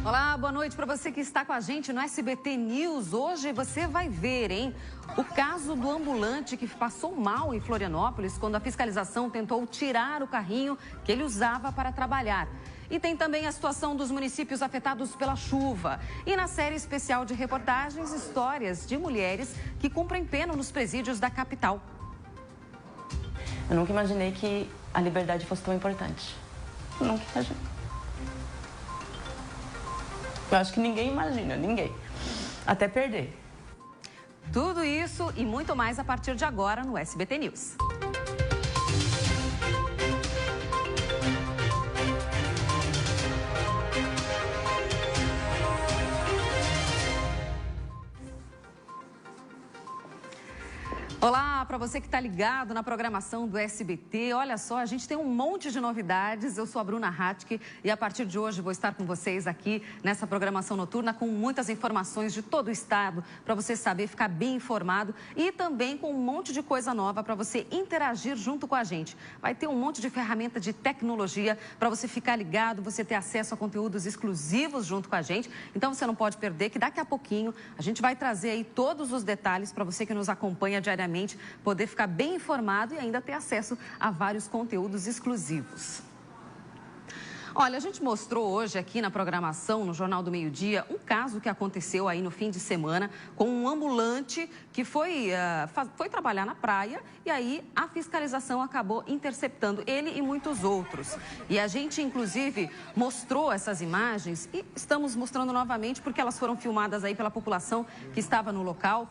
Olá, boa noite para você que está com a gente no SBT News. Hoje você vai ver, hein? O caso do ambulante que passou mal em Florianópolis quando a fiscalização tentou tirar o carrinho que ele usava para trabalhar. E tem também a situação dos municípios afetados pela chuva. E na série especial de reportagens, histórias de mulheres que cumprem pena nos presídios da capital. Eu nunca imaginei que a liberdade fosse tão importante. Eu nunca imaginei. Eu acho que ninguém imagina, ninguém. Até perder. Tudo isso e muito mais a partir de agora no SBT News. Olá, para você que está ligado na programação do SBT, olha só, a gente tem um monte de novidades. Eu sou a Bruna Hatke e a partir de hoje vou estar com vocês aqui nessa programação noturna com muitas informações de todo o estado para você saber, ficar bem informado e também com um monte de coisa nova para você interagir junto com a gente. Vai ter um monte de ferramenta de tecnologia para você ficar ligado, você ter acesso a conteúdos exclusivos junto com a gente. Então você não pode perder que daqui a pouquinho a gente vai trazer aí todos os detalhes para você que nos acompanha diariamente poder ficar bem informado e ainda ter acesso a vários conteúdos exclusivos. Olha, a gente mostrou hoje aqui na programação, no Jornal do Meio-Dia, um caso que aconteceu aí no fim de semana com um ambulante que foi trabalhar na praia e aí a fiscalização acabou interceptando ele e muitos outros. E a gente, inclusive, mostrou essas imagens e estamos mostrando novamente porque elas foram filmadas aí pela população que estava no local.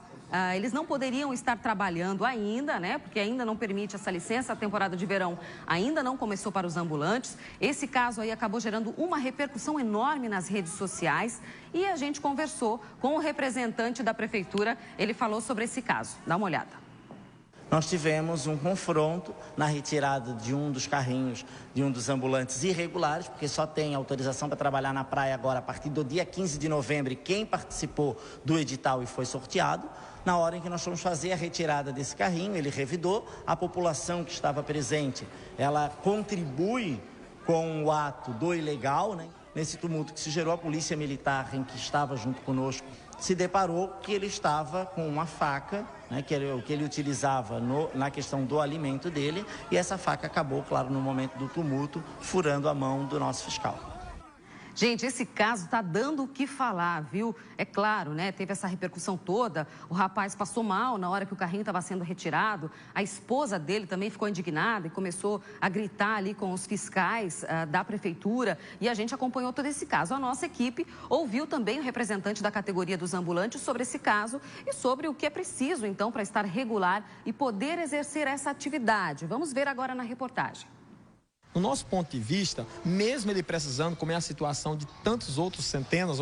Eles não poderiam estar trabalhando ainda, né? Porque ainda não permite essa licença, a temporada de verão ainda não começou para os ambulantes. Esse caso aí acabou gerando uma repercussão enorme nas redes sociais e a gente conversou com o representante da prefeitura, ele falou sobre esse caso. Dá uma olhada. Nós tivemos um confronto na retirada de um dos carrinhos de um dos ambulantes irregulares, porque só tem autorização para trabalhar na praia agora a partir do dia 15 de novembro, quem participou do edital e foi sorteado. Na hora em que nós fomos fazer a retirada desse carrinho, ele revidou, a população que estava presente, ela contribui com o ato do ilegal, né? Nesse tumulto que se gerou, a polícia militar em que estava junto conosco se deparou que ele estava com uma faca, né, que ele utilizava na questão do alimento dele, e essa faca acabou, claro, no momento do tumulto, furando a mão do nosso fiscal. Gente, esse caso está dando o que falar, viu? É claro, né? Teve essa repercussão toda. O rapaz passou mal na hora que o carrinho estava sendo retirado. A esposa dele também ficou indignada e começou a gritar ali com os fiscais da prefeitura. E a gente acompanhou todo esse caso. A nossa equipe ouviu também o representante da categoria dos ambulantes sobre esse caso e sobre o que é preciso, então, para estar regular e poder exercer essa atividade. Vamos ver agora na reportagem. No nosso ponto de vista, mesmo ele precisando, como é a situação de tantos outros centenas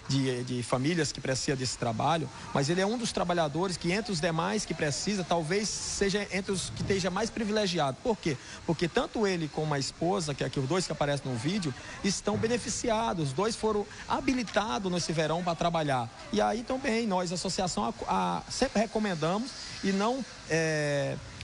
de famílias que precisam desse trabalho, mas ele é um dos trabalhadores que, entre os demais que precisa, talvez seja entre os que esteja mais privilegiado. Por quê? Porque tanto ele como a esposa, que aqui os dois que aparecem no vídeo, estão beneficiados. Os dois foram habilitados nesse verão para trabalhar. E aí também nós, a associação, sempre recomendamos e não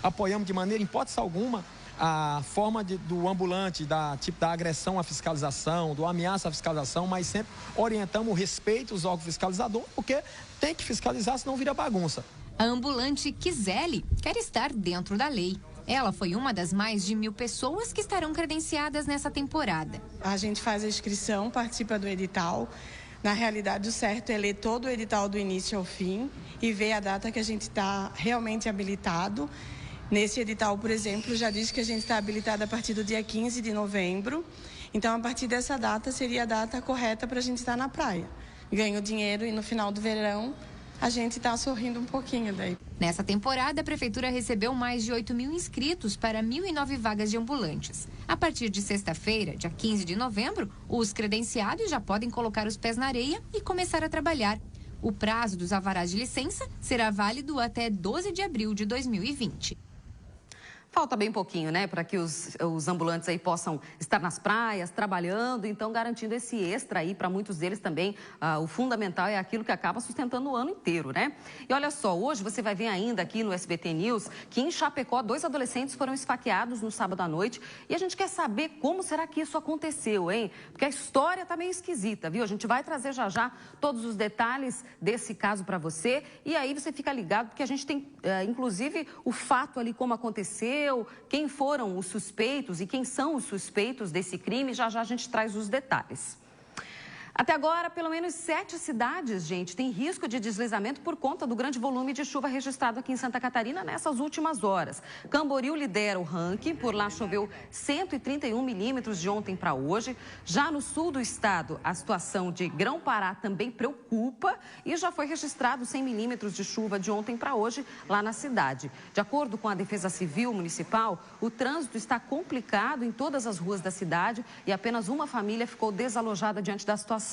apoiamos de maneira, em hipótese alguma, a forma do ambulante, da agressão à fiscalização, do ameaça à fiscalização, mas sempre orientamos o respeito aos órgãos fiscalizadores, porque tem que fiscalizar, senão vira bagunça. A ambulante Kisele quer estar dentro da lei. Ela foi uma das mais de 1.000 pessoas que estarão credenciadas nessa temporada. A gente faz a inscrição, participa do edital. Na realidade, o certo é ler todo o edital do início ao fim e ver a data que a gente está realmente habilitado. Nesse edital, por exemplo, já diz que a gente está habilitado a partir do dia 15 de novembro. Então, a partir dessa data, seria a data correta para a gente estar na praia. Ganho dinheiro e no final do verão, a gente está sorrindo um pouquinho daí. Nessa temporada, a Prefeitura recebeu mais de 8.000 inscritos para 1.009 vagas de ambulantes. A partir de sexta-feira, dia 15 de novembro, os credenciados já podem colocar os pés na areia e começar a trabalhar. O prazo dos alvarás de licença será válido até 12 de abril de 2020. Falta bem pouquinho, né, para que os ambulantes aí possam estar nas praias, trabalhando, então garantindo esse extra aí para muitos deles também. O fundamental é aquilo que acaba sustentando o ano inteiro, né? E olha só, hoje você vai ver ainda aqui no SBT News que em Chapecó 2 adolescentes foram esfaqueados no sábado à noite e a gente quer saber como será que isso aconteceu, hein? Porque a história tá meio esquisita, viu? A gente vai trazer já todos os detalhes desse caso para você e aí você fica ligado porque a gente tem, inclusive, o fato ali como aconteceu, quem foram os suspeitos e quem são os suspeitos desse crime, já a gente traz os detalhes. Até agora, pelo menos 7 cidades, gente, têm risco de deslizamento por conta do grande volume de chuva registrado aqui em Santa Catarina nessas últimas horas. Camboriú lidera o ranking, por lá choveu 131 milímetros de ontem para hoje. Já no sul do estado, a situação de Grão-Pará também preocupa e já foi registrado 100 milímetros de chuva de ontem para hoje lá na cidade. De acordo com a Defesa Civil Municipal, o trânsito está complicado em todas as ruas da cidade e apenas uma família ficou desalojada diante da situação.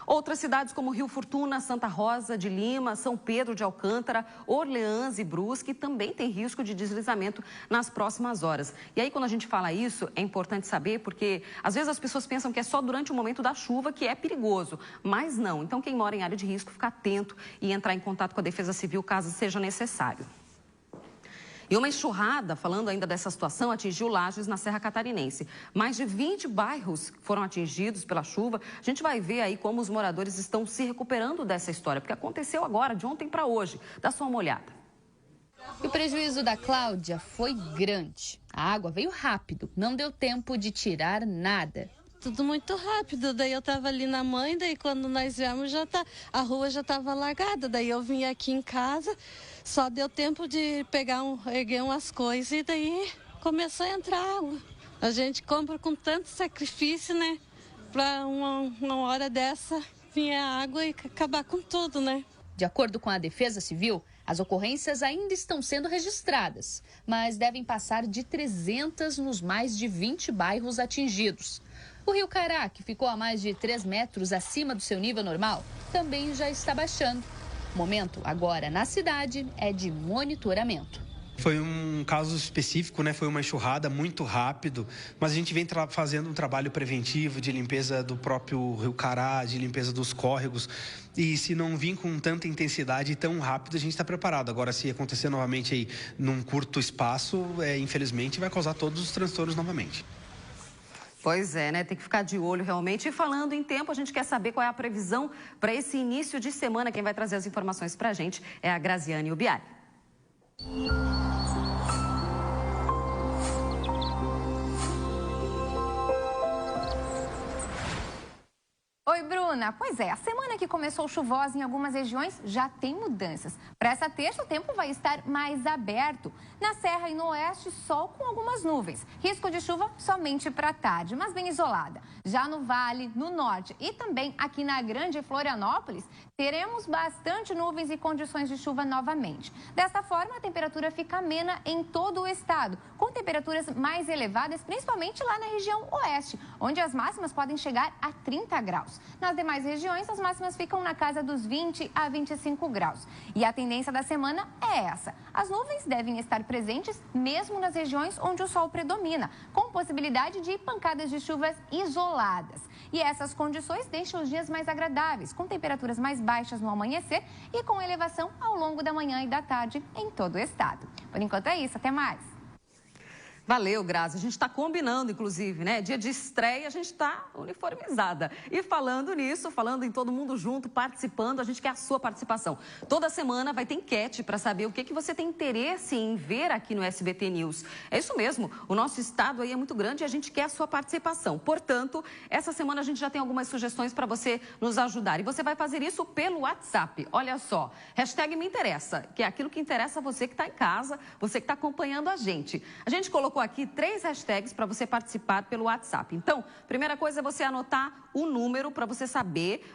Outras cidades como Rio Fortuna, Santa Rosa de Lima, São Pedro de Alcântara, Orleans e Brusque também têm risco de deslizamento nas próximas horas. E aí, quando a gente fala isso, é importante saber porque às vezes as pessoas pensam que é só durante o momento da chuva que é perigoso, mas não. Então, quem mora em área de risco, fica atento e entrar em contato com a Defesa Civil caso seja necessário. E uma enxurrada, falando ainda dessa situação, atingiu Lages, na Serra Catarinense. Mais de 20 bairros foram atingidos pela chuva. A gente vai ver aí como os moradores estão se recuperando dessa história, porque aconteceu agora, de ontem para hoje. Dá só uma olhada. O prejuízo da Cláudia foi grande. A água veio rápido, não deu tempo de tirar nada. Tudo muito rápido, daí eu estava ali na mãe, daí quando nós viemos a rua já estava alagada, daí eu vim aqui em casa, só deu tempo de erguer umas coisas e daí começou a entrar água. A gente compra com tanto sacrifício, né, para uma hora dessa vir a água e acabar com tudo, né. De acordo com a Defesa Civil, as ocorrências ainda estão sendo registradas, mas devem passar de 300 nos mais de 20 bairros atingidos. O rio Cará, que ficou a mais de 3 metros acima do seu nível normal, também já está baixando. O momento agora na cidade é de monitoramento. Foi um caso específico, né? Foi uma enxurrada muito rápido, mas a gente vem fazendo um trabalho preventivo de limpeza do próprio rio Cará, de limpeza dos córregos. E se não vir com tanta intensidade e tão rápido, a gente está preparado. Agora, se acontecer novamente aí num curto espaço, infelizmente vai causar todos os transtornos novamente. Pois é, né? Tem que ficar de olho realmente. E falando em tempo, a gente quer saber qual é a previsão para esse início de semana. Quem vai trazer as informações para a gente é a Graziane Ubiari. Oi, Bruna. Pois é, a semana que começou chuvosa em algumas regiões já tem mudanças. Para essa terça, o tempo vai estar mais aberto. Na Serra e no Oeste, sol com algumas nuvens. Risco de chuva somente para tarde, mas bem isolada. Já no Vale, no Norte e também aqui na Grande Florianópolis, teremos bastante nuvens e condições de chuva novamente. Desta forma, a temperatura fica amena em todo o estado, com temperaturas mais elevadas, principalmente lá na região Oeste, onde as máximas podem chegar a 30 graus. Nas demais regiões, as máximas ficam na casa dos 20 a 25 graus. E a tendência da semana é essa. As nuvens devem estar presentes mesmo nas regiões onde o sol predomina, com possibilidade de pancadas de chuvas isoladas. E essas condições deixam os dias mais agradáveis, com temperaturas mais baixas no amanhecer e com elevação ao longo da manhã e da tarde em todo o estado. Por enquanto é isso, até mais. Valeu, Grazi. A gente está combinando, inclusive, né? Dia de estreia, a gente está uniformizada. E falando nisso, falando em todo mundo junto, participando, a gente quer a sua participação. Toda semana vai ter enquete para saber o que você tem interesse em ver aqui no SBT News. É isso mesmo, o nosso estado aí é muito grande e a gente quer a sua participação. Portanto, essa semana a gente já tem algumas sugestões para você nos ajudar. E você vai fazer isso pelo WhatsApp. Olha só, hashtag me interessa, que é aquilo que interessa a você que está em casa, você que está acompanhando a gente. A gente colocou aqui 3 hashtags para você participar pelo WhatsApp. Então, primeira coisa é você anotar o número para você saber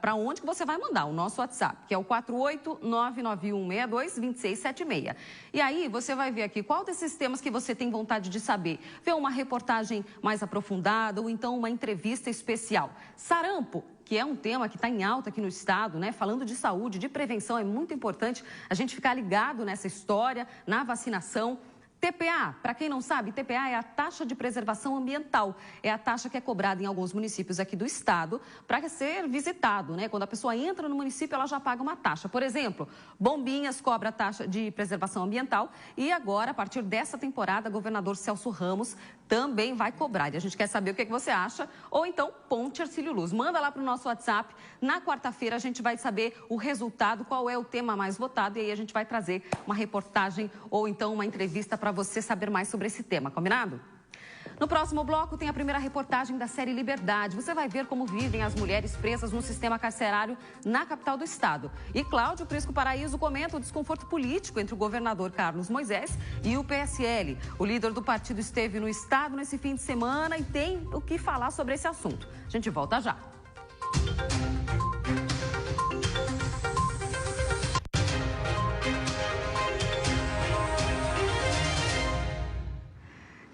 para onde que você vai mandar o nosso WhatsApp, que é o 48991622676. E aí você vai ver aqui qual desses temas que você tem vontade de saber. Ver uma reportagem mais aprofundada ou então uma entrevista especial. Sarampo, que é um tema que está em alta aqui no estado, né? Falando de saúde, de prevenção, é muito importante a gente ficar ligado nessa história, na vacinação. TPA, para quem não sabe, TPA é a taxa de preservação ambiental. É a taxa que é cobrada em alguns municípios aqui do estado para ser visitado, né? Quando a pessoa entra no município, ela já paga uma taxa. Por exemplo, Bombinhas cobra a taxa de preservação ambiental e agora, a partir dessa temporada, o governador Celso Ramos também vai cobrar. E a gente quer saber o que você acha. Ou então, Ponte Hercílio Luz. Manda lá para o nosso WhatsApp. Na quarta-feira, a gente vai saber o resultado, qual é o tema mais votado. E aí a gente vai trazer uma reportagem ou então uma entrevista para você saber mais sobre esse tema, combinado? No próximo bloco tem a primeira reportagem da série Liberdade. Você vai ver como vivem as mulheres presas no sistema carcerário na capital do estado. E Cláudio Prisco Paraíso comenta o desconforto político entre o governador Carlos Moisés e o PSL. O líder do partido esteve no estado nesse fim de semana e tem o que falar sobre esse assunto. A gente volta já.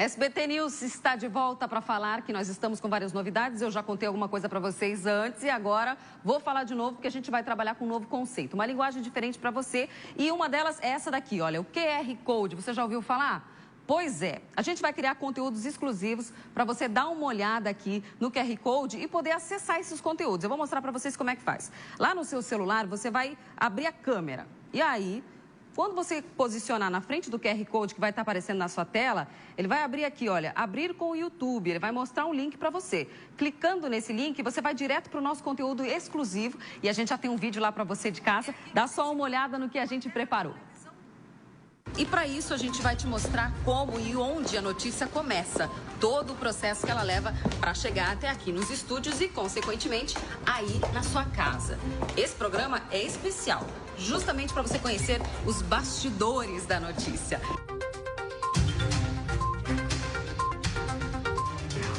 SBT News está de volta para falar que nós estamos com várias novidades. Eu já contei alguma coisa para vocês antes e agora vou falar de novo porque a gente vai trabalhar com um novo conceito, uma linguagem diferente para você e uma delas é essa daqui, olha, o QR Code. Você já ouviu falar? Pois é, a gente vai criar conteúdos exclusivos para você dar uma olhada aqui no QR Code e poder acessar esses conteúdos. Eu vou mostrar para vocês como é que faz. Lá no seu celular você vai abrir a câmera e aí... Quando você posicionar na frente do QR Code que vai estar aparecendo na sua tela, ele vai abrir aqui, olha, abrir com o YouTube, ele vai mostrar um link para você. Clicando nesse link, você vai direto para o nosso conteúdo exclusivo e a gente já tem um vídeo lá para você de casa, dá só uma olhada no que a gente preparou. E para isso a gente vai te mostrar como e onde a notícia começa, todo o processo que ela leva para chegar até aqui nos estúdios e, consequentemente, aí na sua casa. Esse programa é especial, justamente para você conhecer os bastidores da notícia.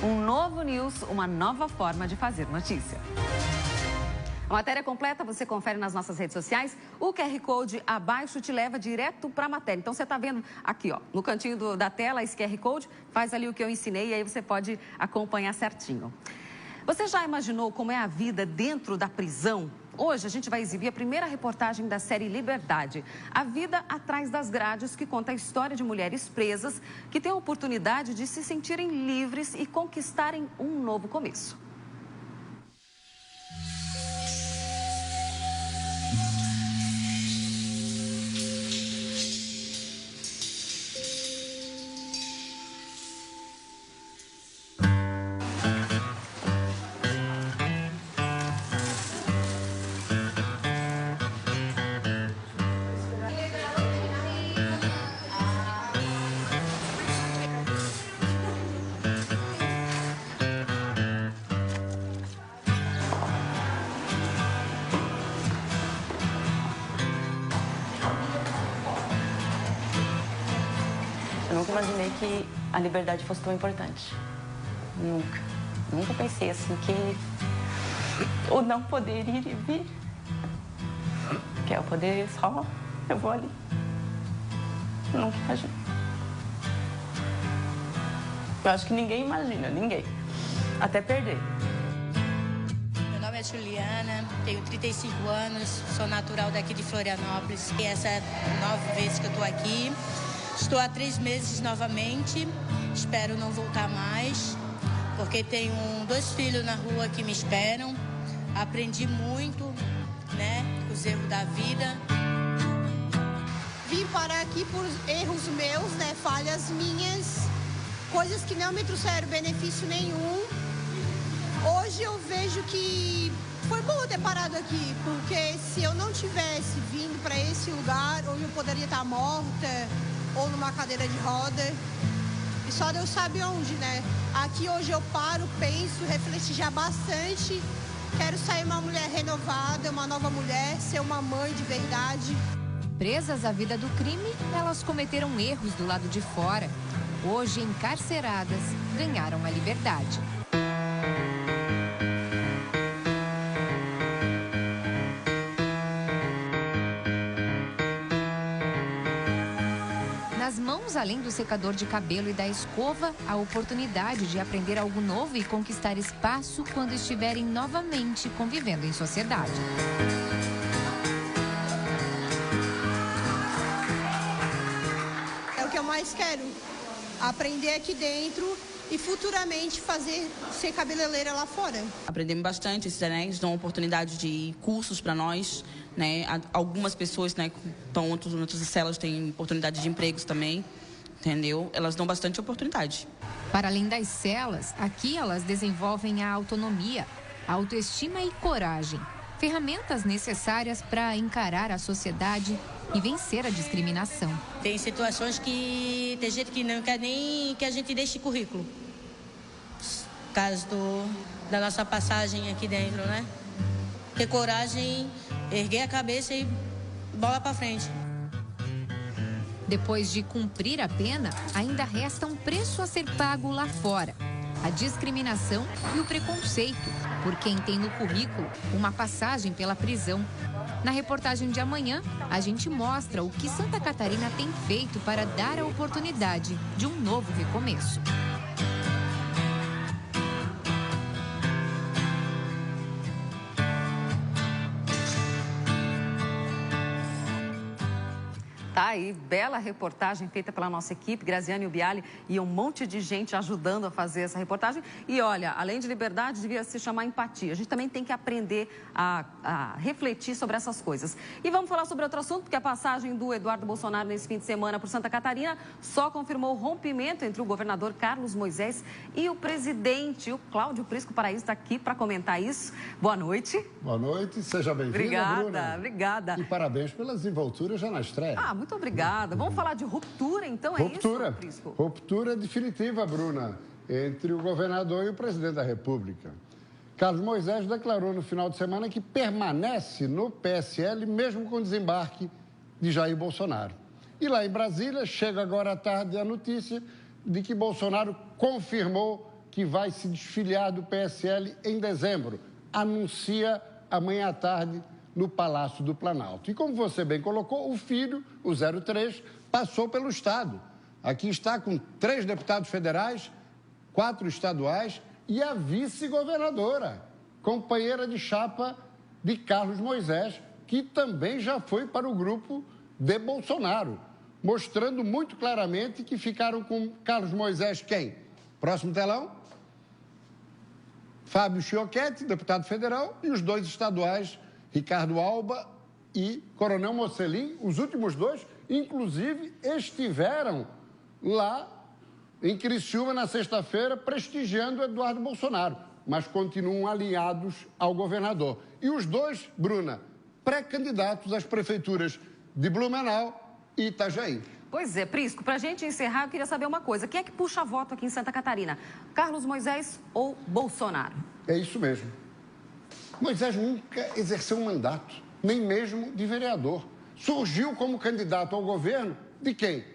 Um novo news, uma nova forma de fazer notícia. A matéria completa você confere nas nossas redes sociais. O QR Code abaixo te leva direto para a matéria. Então, você está vendo aqui, ó, no cantinho da tela, esse QR Code, faz ali o que eu ensinei e aí você pode acompanhar certinho. Você já imaginou como é a vida dentro da prisão? Hoje a gente vai exibir a primeira reportagem da série Liberdade. A vida atrás das grades, que conta a história de mulheres presas que têm a oportunidade de se sentirem livres e conquistarem um novo começo. Eu nunca imaginei que a liberdade fosse tão importante. Nunca. Nunca pensei assim que o não poder ir e vir, que é o poder só, eu vou ali. Nunca imaginei. Eu acho que ninguém imagina, ninguém. Até perder. Meu nome é Juliana, tenho 35 anos, sou natural daqui de Florianópolis. E essa é a 9ª vez que eu estou aqui. Estou há 3 meses novamente, espero não voltar mais, porque tenho 2 filhos na rua que me esperam. Aprendi muito, né, com os erros da vida. Vim parar aqui por erros meus, né, falhas minhas, coisas que não me trouxeram benefício nenhum. Hoje eu vejo que foi bom ter parado aqui, porque se eu não tivesse vindo para esse lugar, hoje eu poderia estar morta ou numa cadeira de roda. E só Deus sabe onde, né? Aqui hoje eu paro, penso, refleti já bastante. Quero sair uma mulher renovada, uma nova mulher, ser uma mãe de verdade. Presas à vida do crime, elas cometeram erros do lado de fora. Hoje, encarceradas, ganharam a liberdade. Nas mãos, além do secador de cabelo e da escova, a oportunidade de aprender algo novo e conquistar espaço quando estiverem novamente convivendo em sociedade. É o que eu mais mais quero. Aprender aqui dentro e futuramente ser cabeleireira lá fora. Aprendemos bastante, eles dão oportunidade de cursos para nós, né? Algumas pessoas, né, estão em outras celas, têm oportunidade de empregos também, entendeu? Elas dão bastante oportunidade. Para além das celas, aqui elas desenvolvem a autonomia, a autoestima e coragem, ferramentas necessárias para encarar a sociedade e vencer a discriminação. Tem situações que tem gente que não quer nem que a gente deixe currículo. Caso da nossa passagem aqui dentro, né? Ter coragem, erguer a cabeça e bola para frente. Depois de cumprir a pena, ainda resta um preço a ser pago lá fora: a discriminação e o preconceito por quem tem no currículo uma passagem pela prisão. Na reportagem de amanhã, a gente mostra o que Santa Catarina tem feito para dar a oportunidade de um novo recomeço. Tá aí, bela reportagem feita pela nossa equipe, Graziane Ubiali, e um monte de gente ajudando a fazer essa reportagem. E olha, além de liberdade, devia se chamar empatia. A gente também tem que aprender a refletir sobre essas coisas. E vamos falar sobre outro assunto, porque a passagem do Eduardo Bolsonaro nesse fim de semana por Santa Catarina só confirmou o rompimento entre o governador Carlos Moisés e o presidente. O Cláudio Prisco Paraíso está aqui para comentar isso. Boa noite. Boa noite, seja bem-vinda, Bruna. Obrigada, obrigada. E parabéns pelas desenvolturas já na estreia. Muito obrigada. Vamos falar de ruptura, então, é isso, Prisco? Ruptura definitiva, Bruna, entre o governador e o presidente da República. Carlos Moisés declarou no final de semana que permanece no PSL, mesmo com o desembarque de Jair Bolsonaro. E lá em Brasília, chega agora à tarde a notícia de que Bolsonaro confirmou que vai se desfiliar do PSL em dezembro. Anuncia amanhã à tarde no Palácio do Planalto. E como você bem colocou, o filho, o 03, passou pelo Estado. Aqui está com 3 deputados federais, 4 estaduais e a vice-governadora, companheira de chapa de Carlos Moisés, que também já foi para o grupo de Bolsonaro, mostrando muito claramente que ficaram com Carlos Moisés quem? Próximo telão? Fábio Chioquete, deputado federal, e os 2 estaduais, Ricardo Alba e Coronel Mocelin. Os últimos 2, inclusive, estiveram lá em Criciúma na sexta-feira prestigiando Eduardo Bolsonaro, mas continuam alinhados ao governador. E os 2, Bruna, pré-candidatos às prefeituras de Blumenau e Itajaí. Pois é, Prisco, para a gente encerrar, eu queria saber uma coisa. Quem é que puxa voto aqui em Santa Catarina? Carlos Moisés ou Bolsonaro? É isso mesmo. Moisés nunca exerceu um mandato, nem mesmo de vereador. Surgiu como candidato ao governo de quem?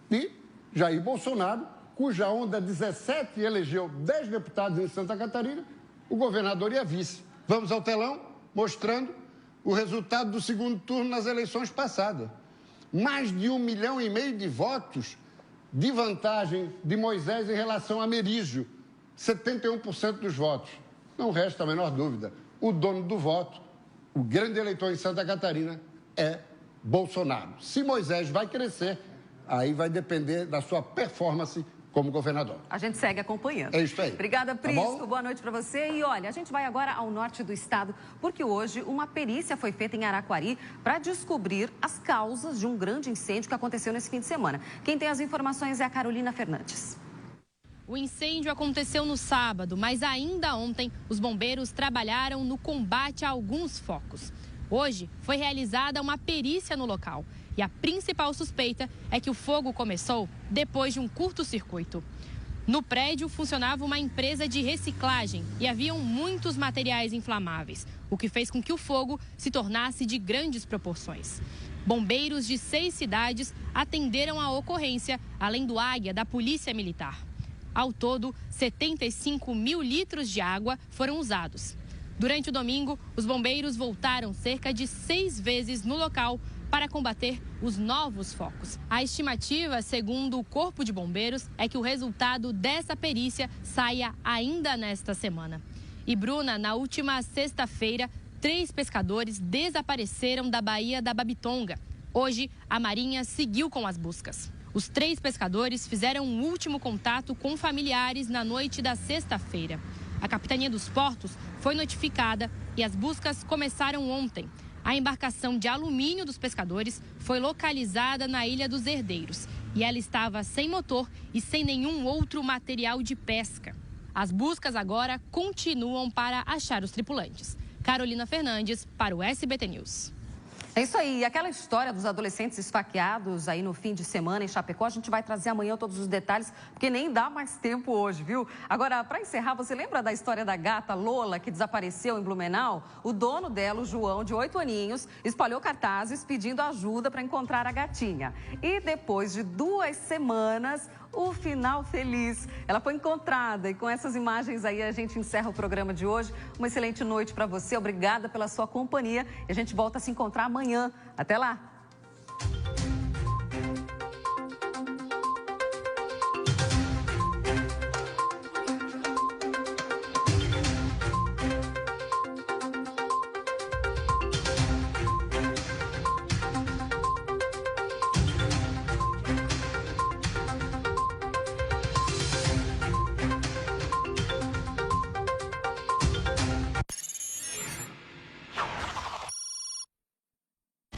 De Jair Bolsonaro, cuja onda 17 elegeu 10 deputados em Santa Catarina, o governador e a vice. Vamos ao telão, mostrando o resultado do segundo turno nas eleições passadas. Mais de 1,5 milhão de votos de vantagem de Moisés em relação a Merizio, 71% dos votos. Não resta a menor dúvida. O dono do voto, o grande eleitor em Santa Catarina, é Bolsonaro. Se Moisés vai crescer, aí vai depender da sua performance como governador. A gente segue acompanhando. É isso aí. Obrigada, Prisco. Tá, boa noite para você. E olha, a gente vai agora ao norte do estado, porque hoje uma perícia foi feita em Araquari para descobrir as causas de um grande incêndio que aconteceu nesse fim de semana. Quem tem as informações é a Carolina Fernandes. O incêndio aconteceu no sábado, mas ainda ontem os bombeiros trabalharam no combate a alguns focos. Hoje foi realizada uma perícia no local e a principal suspeita é que o fogo começou depois de um curto-circuito. No prédio funcionava uma empresa de reciclagem e haviam muitos materiais inflamáveis, o que fez com que o fogo se tornasse de grandes proporções. Bombeiros de 6 cidades atenderam a ocorrência, além do Águia da Polícia Militar. Ao todo, 75 mil litros de água foram usados. Durante o domingo, os bombeiros voltaram cerca de 6 vezes no local para combater os novos focos. A estimativa, segundo o Corpo de Bombeiros, é que o resultado dessa perícia saia ainda nesta semana. E, Bruna, na última sexta-feira, 3 pescadores desapareceram da Baía da Babitonga. Hoje, a Marinha seguiu com as buscas. Os 3 pescadores fizeram um último contato com familiares na noite da sexta-feira. A Capitania dos Portos foi notificada e as buscas começaram ontem. A embarcação de alumínio dos pescadores foi localizada na Ilha dos Herdeiros e ela estava sem motor e sem nenhum outro material de pesca. As buscas agora continuam para achar os tripulantes. Carolina Fernandes, para o SBT News. É isso aí. Aquela história dos adolescentes esfaqueados aí no fim de semana em Chapecó, a gente vai trazer amanhã todos os detalhes, porque nem dá mais tempo hoje, viu? Agora, para encerrar, você lembra da história da gata Lola, que desapareceu em Blumenau? O dono dela, o João, de 8 aninhos, espalhou cartazes pedindo ajuda para encontrar a gatinha. E depois de 2 semanas, o final feliz. Ela foi encontrada e com essas imagens aí a gente encerra o programa de hoje. Uma excelente noite para você. Obrigada pela sua companhia e a gente volta a se encontrar amanhã. Até lá!